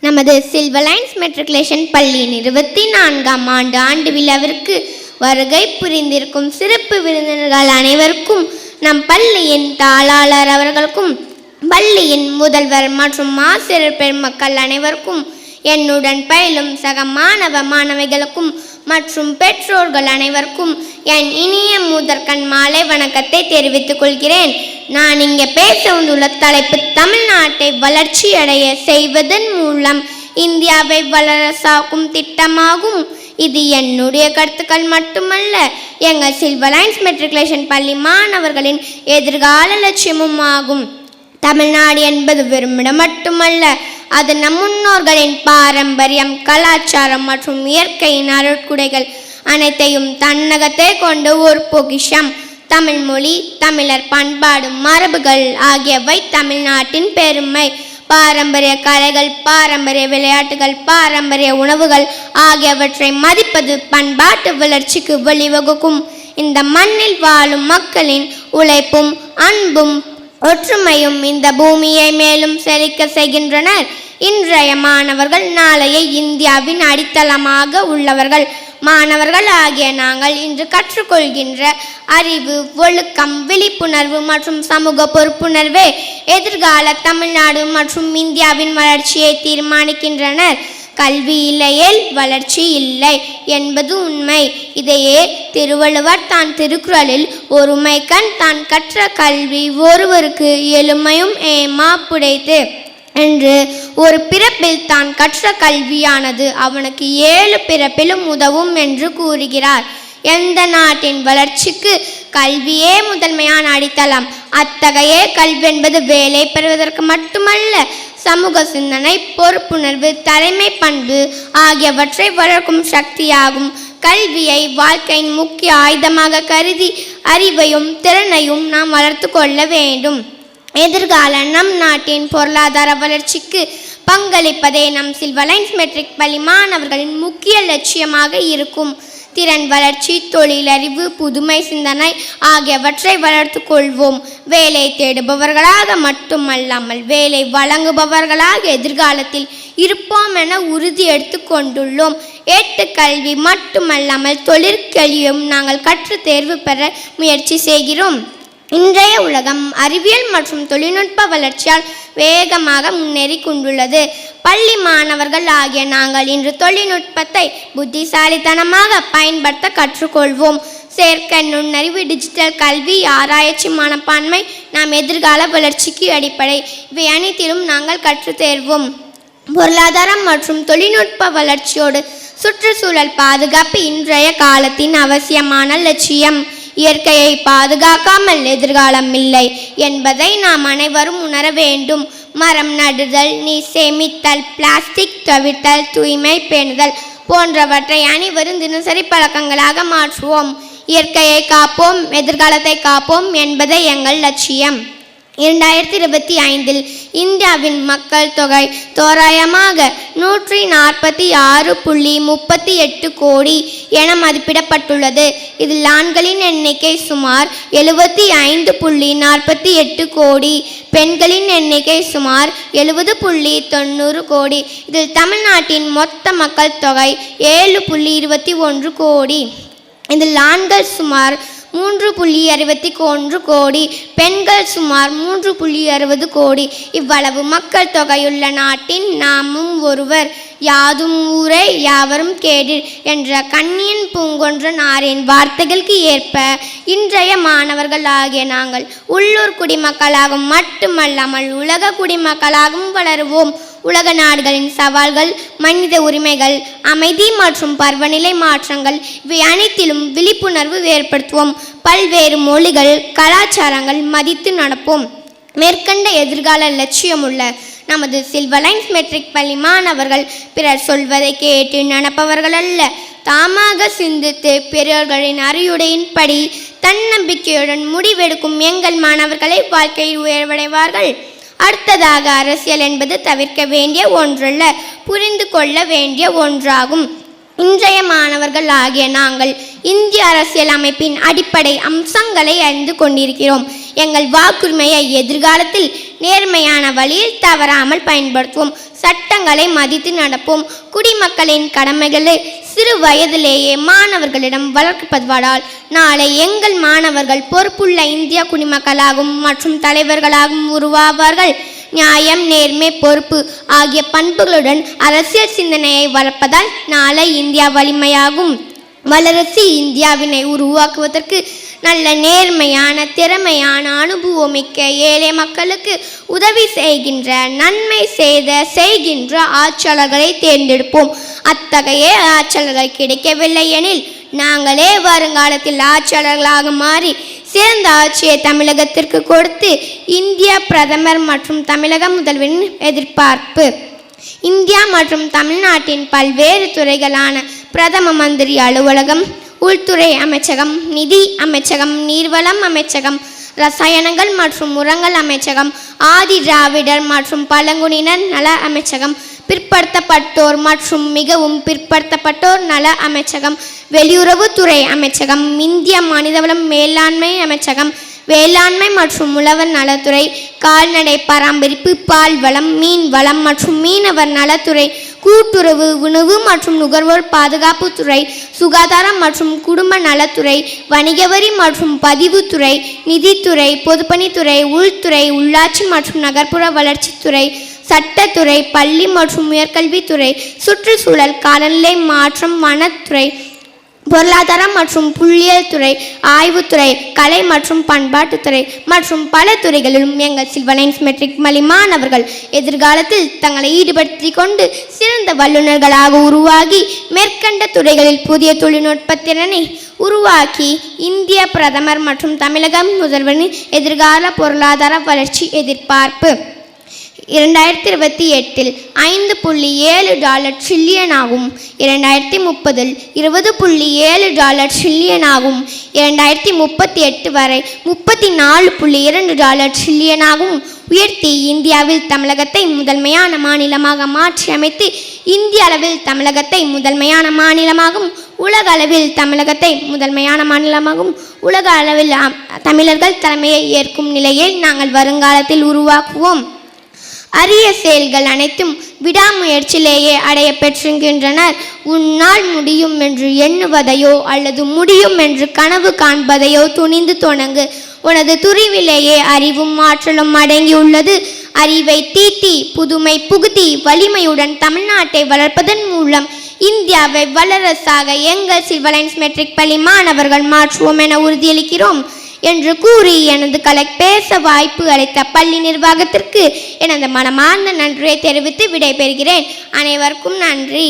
நமது silver lines matriculation பள்ளியின் 24ஆம் ஆண்டு விழாவிற்கு வருகை புரிந்திருக்கும் சிறப்பு விருந்தினர்கள் அனைவருக்கும், நம் பள்ளியின் தாளாளர் அவர்களுக்கும், பள்ளியின் முதல்வர் மற்றும் ஆசிரியர் பெருமக்கள் அனைவருக்கும், என்னுடன் பயிலும் சக மாணவ மாணவிகளுக்கும் மற்றும் பெற்றோர்கள் அனைவருக்கும் என் இனிய முதற்கண் மாலை வணக்கத்தை தெரிவித்துக் கொள்கிறேன். நான் இங்கே பேச வந்துள்ள தலைப்பு தமிழ்நாட்டை வளர்ச்சி அடைய செய்வதன் மூலம் இந்தியாவை வளரசாக்கும் திட்டமாகும். இது என்னுடைய கருத்துக்கள் மட்டுமல்ல, எங்கள் சில்வர் லைன்ஸ் மெட்ரிகுலேஷன் பள்ளி மாணவர்களின் எதிர்கால லட்சியமும் ஆகும். தமிழ்நாடு என்பது வெறுமிடம் மட்டுமல்ல, அது நம் முன்னோர்களின் பாரம்பரியம், கலாச்சாரம் மற்றும் இயற்கையின் அருட்குடைகள் அனைத்தையும் தன்னகத்தை கொண்ட ஒரு பொக்கிஷம். தமிழ் மொழி, தமிழர் பண்பாடு, மரபுகள் ஆகியவை தமிழ்நாட்டின் பெருமை. பாரம்பரிய கலைகள், பாரம்பரிய விளையாட்டுகள், பாரம்பரிய உணவுகள் ஆகியவற்றை மதிப்பது பண்பாட்டு வளர்ச்சிக்கு வழிவகுக்கும். இந்த மண்ணில் வாழும் மக்களின் உழைப்பும் அன்பும் ஒற்றுமையும் இந்த பூமியை மேலும் செழிக்க செய்கின்றனர். இன்றைய மாணவர்கள் நாளைய இந்தியாவின் அடித்தளமாக உள்ளவர்கள். மாணவர்கள் ஆகிய நாங்கள் இன்று கற்றுக்கொள்கின்ற அறிவு, ஒழுக்கம், விழிப்புணர்வு மற்றும் சமூக பொறுப்புணர்வே எதிர்கால தமிழ்நாடு மற்றும் இந்தியாவின் வளர்ச்சியை தீர்மானிக்கின்றனர். கல்வி இல்லையேல் வளர்ச்சி இல்லை என்பது உண்மை. இதையே திருவள்ளுவர் தான் திருக்குறளில் ஒருமைக்கண் தான் கற்ற கல்வி ஒருவருக்கு எழுமையும் ஏமா புடைத்து என்று, ஒரு பிறப்பில் தான் கற்ற கல்வியானது அவனுக்கு 7 பிறப்பிலும் உதவும் என்று கூறுகிறார். எந்த நாட்டின் வளர்ச்சிக்கு கல்வியே முதன்மையான அடித்தளம். அத்தகைய கல்வி என்பது வேலை பெறுவதற்கு மட்டுமல்ல, சமூக சிந்தனை, பொறுப்புணர்வு, தலைமை பண்பு ஆகியவற்றை வளர்க்கும் சக்தியாகும். கல்வியை வாழ்க்கையின் முக்கிய ஆயுதமாக கருதி அறிவையும் திறனையும் நாம் வளர்த்து கொள்ள வேண்டும். எதிர்கால நம் நாட்டின் பொருளாதார வளர்ச்சிக்கு பங்களிப்பதே நம் சில்வர் லைன்ஸ் மெட்ரிக் பள்ளி மாணவர்களின் முக்கிய லட்சியமாக இருக்கும். திறன் வளர்ச்சி, தொழிலறிவு, புதுமை சிந்தனை ஆகியவற்றை வளர்த்து கொள்வோம். வேலை தேடுபவர்களாக மட்டுமல்லாமல் வேலை வழங்குபவர்களாக எதிர்காலத்தில் இருப்போம் என உறுதி எடுத்து கொண்டுள்ளோம். ஏட்டுக்கல்வி மட்டுமல்லாமல் தொழிற்கல்வியும் நாங்கள் கற்று தேர்வு பெற முயற்சி செய்கிறோம். இன்றைய உலகம் அறிவியல் மற்றும் தொழில்நுட்ப வளர்ச்சியால் வேகமாக முன்னேறி கொண்டுள்ளது. பள்ளி மாணவர்கள் ஆகிய நாங்கள் இன்று தொழில்நுட்பத்தை புத்திசாலித்தனமாக பயன்படுத்த கற்றுக்கொள்வோம். செயற்கை நுண்ணறிவு, டிஜிட்டல் கல்வி, ஆராய்ச்சி, மனப்பான்மை நாம் எதிர்கால வளர்ச்சிக்கு அடிப்படை. இவை அனைத்திலும் நாங்கள் கற்று தேர்வோம். பொருளாதாரம் மற்றும் தொழில்நுட்ப வளர்ச்சியோடு சுற்றுச்சூழல் பாதுகாப்பு இன்றைய காலத்தின் அவசியமான லட்சியம். இயற்கையை பாதுகாக்காமல் எதிர்காலம் இல்லை என்பதை நாம் அனைவரும் உணர வேண்டும். மரம் நடுதல், நீர் சேமித்தல், பிளாஸ்டிக் தவிர்த்தல், தூய்மை பேணுதல் போன்றவற்றை அனைவரும் தினசரி பழக்கங்களாக மாற்றுவோம். இயற்கையை காப்போம், எதிர்காலத்தை காப்போம் என்பதே எங்கள் லட்சியம். 2025 இந்தியாவின் மக்கள் தொகை தோராயமாக 146.38 கோடி என மதிப்பிடப்பட்டுள்ளது. இதில் ஆண்களின் எண்ணிக்கை சுமார் 75.48 கோடி, பெண்களின் எண்ணிக்கை சுமார் 70.90 கோடி. இதில் தமிழ்நாட்டின் மொத்த மக்கள் தொகை 7.21 கோடி. இதில் ஆண்கள் சுமார் 3.61 கோடி, பெண்கள் சுமார் 3.60 கோடி. இவ்வளவு மக்கள் தொகையுள்ள நாட்டின் நாமும் ஒருவர். யாதும் ஊரே யாவரும் கேடிர் என்ற கண்ணியன் பூங்கொன்றனாரின் வார்த்தைகளுக்கு ஏற்ப இன்றைய மாணவர்கள் ஆகிய நாங்கள் உள்ளூர் குடிமக்களாகவும் மட்டுமல்லாமல் உலக குடிமக்களாகவும் வளருவோம். உலக நாடுகளின் சவால்கள், மனித உரிமைகள், அமைதி மற்றும் பருவநிலை மாற்றங்கள் இவை அனைத்திலும் விழிப்புணர்வு ஏற்படுத்துவோம். பல்வேறு மொழிகள், கலாச்சாரங்கள் மதித்து நடப்போம். மேற்கண்ட எதிர்கால லட்சியமுள்ள நமது சில்வர் லைன்ஸ் மெட்ரிக் பள்ளி மாணவர்கள் பிறர் சொல்வதை கேட்டு நடப்பவர்கள் அல்ல. தாமாக சிந்தித்து பெரியோர்களின் அறிவுரையின்படி தன்னம்பிக்கையுடன் முடிவெடுக்கும் எங்கள் மாணவர்களை வாழ்க்கையில் உயர்வடைவார்கள். அடுத்ததாக, அரசியல் என்பது தவிர்க்க வேண்டிய ஒன்றல்ல, புரிந்து கொள்ள வேண்டிய ஒன்றாகும். இன்றைய மாணவர்கள் ஆகிய நாங்கள் இந்திய அரசியல் அமைப்பின் அடிப்படை அம்சங்களை அறிந்து கொண்டிருக்கிறோம். எங்கள் வாக்குரிமையை எதிர்காலத்தில் நேர்மையான வழியில் தவறாமல் பயன்படுத்துவோம். சட்டங்களை மதித்து நடப்போம். குடிமக்களின் கடமைகளை சிறு வயதிலேயே மாணவர்களிடம் வளர்ப்பதால் நாளை எங்கள் மாணவர்கள் பொறுப்புள்ள இந்திய குடிமக்களாகவும் மற்றும் தலைவர்களாகவும் உருவாவார்கள். நியாயம், நேர்மை, பொறுப்பு ஆகிய பண்புகளுடன் அரசியல் சிந்தனையை வளர்ப்பதால் நாளை இந்தியா வலிமையாகும். வல்லரசு இந்தியாவினை உருவாக்குவதற்கு நல்ல நேர்மையான, திறமையான, அனுபவமிக்க ஏழை மக்களுக்கு உதவி செய்கின்ற, நன்மை செய்கின்ற ஆட்சியாளர்களை தேர்ந்தெடுப்போம். அத்தகைய ஆட்சியாளர்கள் கிடைக்கவில்லை எனில் நாங்களே வருங்காலத்தில் ஆட்சியாளர்களாக மாறி சிறந்த ஆட்சியை தமிழகத்திற்கு கொடுத்து இந்திய பிரதமர் மற்றும் தமிழக முதல்வரின் எதிர்பார்ப்பு. இந்தியா மற்றும் தமிழ்நாட்டின் பல்வேறு துறைகளான பிரதம மந்திரி அலுவலகம், உள்துறை அமைச்சகம், நிதி அமைச்சகம், நீர்வளம் அமைச்சகம், ரசாயனங்கள் மற்றும் உரங்கள் அமைச்சகம், ஆதி திராவிடர் மற்றும் பழங்குடியினர் நல அமைச்சகம், பிற்படுத்தப்பட்டோர் மற்றும் மிகவும் பிற்படுத்தப்பட்டோர் நல அமைச்சகம், வெளியுறவுத்துறை அமைச்சகம், இந்திய மனிதவள மேலாண்மை அமைச்சகம், வேளாண்மை மற்றும் உழவர் நலத்துறை, கால்நடை பராமரிப்பு, பால் வளம், மீன் வளம் மற்றும் மீனவர் நலத்துறை, கூட்டுறவு, உணவு மற்றும் நுகர்வோர் பாதுகாப்புத்துறை, சுகாதாரம் மற்றும் குடும்ப நலத்துறை, வணிக வரி மற்றும் பதிவுத்துறை, நிதித்துறை, பொதுப்பணித்துறை, உள்துறை, உள்ளாட்சி மற்றும் நகர்ப்புற வளர்ச்சித்துறை, சட்டத்துறை, பள்ளி மற்றும் உயர்கல்வித்துறை, சுற்றுச்சூழல், காலநிலை மாற்றம், வனத்துறை, பொருளாதாரம் மற்றும் புள்ளியியல் துறை, ஆய்வுத்துறை, கலை மற்றும் பண்பாட்டுத்துறை மற்றும் பல துறைகளிலும் எங்கள் சில்வர் லைன்ஸ் மெட்ரிக் பள்ளி மாணவர்கள் எதிர்காலத்தில் தங்களை ஈடுபடுத்தி கொண்டு சிறந்த வல்லுநர்களாக உருவாகி மேற்கண்ட துறைகளில் புதிய தொழில்நுட்ப திறனை உருவாக்கி இந்திய பிரதமர் மற்றும் தமிழக முதல்வரின் எதிர்கால பொருளாதார வளர்ச்சி எதிர்பார்ப்பு. 2028 $5.7 ட்ரில்லியன் ஆகும். 2030 $20.7 ட்ரில்லியன் ஆகும். 2038 வரை $34.2 ட்ரில்லியன் ஆகும். உயர்த்தி இந்தியாவில் தமிழகத்தை முதன்மையான மாநிலமாக மாற்றி அமைத்து இந்திய அளவில் தமிழகத்தை முதன்மையான மாநிலமாகவும் உலக அளவில் தமிழகத்தை முதன்மையான மாநிலமாகவும் உலக அளவில் தமிழர்கள் தலைமையை ஏற்கும் நிலையை நாங்கள் வருங்காலத்தில் உருவாக்குவோம். அரிய செயல்கள் அனைத்தும் விடாமுயற்சியிலேயே அடைய பெற்றுகின்றனர். உன்னால் முடியும் என்று எண்ணுவதையோ அல்லது முடியும் என்று கனவு காண்பதையோ துணிந்து தொடங்கு. உனது துறிவிலேயே அறிவும் ஆற்றலும் அடங்கியுள்ளது. அறிவை தீட்டி புதுமை புகுத்தி வலிமையுடன் தமிழ்நாட்டை வளர்ப்பதன் மூலம் இந்தியாவை வல்லரசாக எங்கள் சில்வர் லைன்ஸ் மெட்ரிக் பள்ளி மாணவர்கள் மாற்றுவோம் என உறுதியளிக்கிறோம் என்று கூறி எனது பேச வாய்ப்பு அளித்த பள்ளி நிர்வாகத்திற்கு எனது மனமார்ந்த நன்றியை தெரிவித்து விடைபெறுகிறேன். அனைவருக்கும் நன்றி.